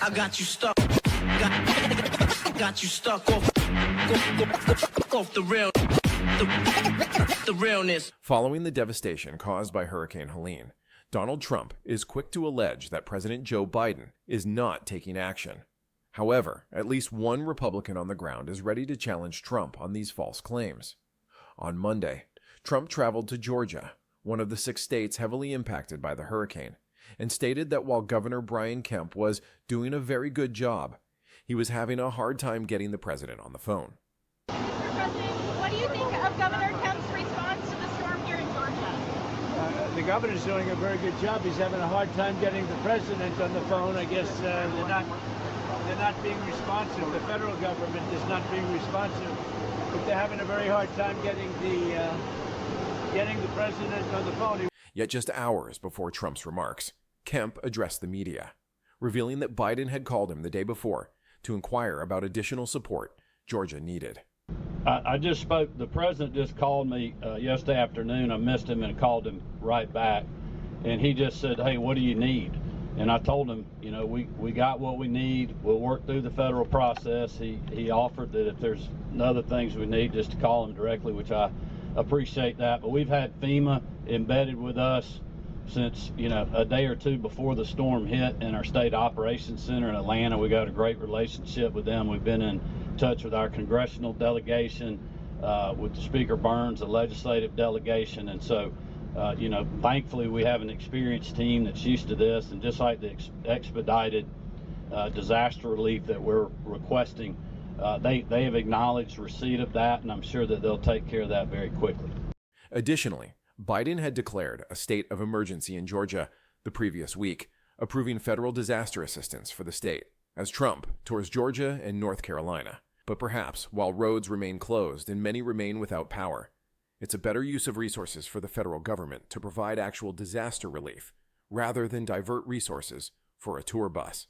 I got you stuck. Got you stuck off the real, the realness. Following the devastation caused by Hurricane Helene, Donald Trump is quick to allege that President Joe Biden is not taking action. However, at least one Republican on the ground is ready to challenge Trump on these false claims. On Monday, Trump traveled to Georgia, one of the 6 states heavily impacted by the hurricane, and stated that while Governor Kemp was doing a very good job, he was having a hard time getting the president on the phone. Mr. President, what do you think of Governor Kemp's response to the storm here in Georgia? The governor's doing a very good job. He's having a hard time getting the president on the phone. I guess they're not being responsive. The federal government is not being responsive, but they're having a very hard time getting the president on the phone. Yet just hours before Trump's remarks, Kemp addressed the media, revealing that Biden had called him the day before to inquire about additional support Georgia needed. I just spoke, the president just called me yesterday afternoon. I missed him and called him right back. And he just said, hey, what do you need? And I told him, you know, we got what we need. We'll work through the federal process. He offered that if there's other things we need, just to call him directly, which I appreciate that. But we've had FEMA embedded with us since, you know, a day or two before the storm hit in our state operations center in Atlanta. We got a great relationship with them. We've been in touch with our congressional delegation, with the Speaker Burns, the legislative delegation. And so, you know, thankfully we have an experienced team that's used to this, and just like the expedited disaster relief that we're requesting, they have acknowledged receipt of that, and I'm sure that they'll take care of that very quickly. Additionally, Biden had declared a state of emergency in Georgia the previous week, approving federal disaster assistance for the state, as Trump tours Georgia and North Carolina. But perhaps, while roads remain closed and many remain without power, it's a better use of resources for the federal government to provide actual disaster relief, rather than divert resources for a tour bus.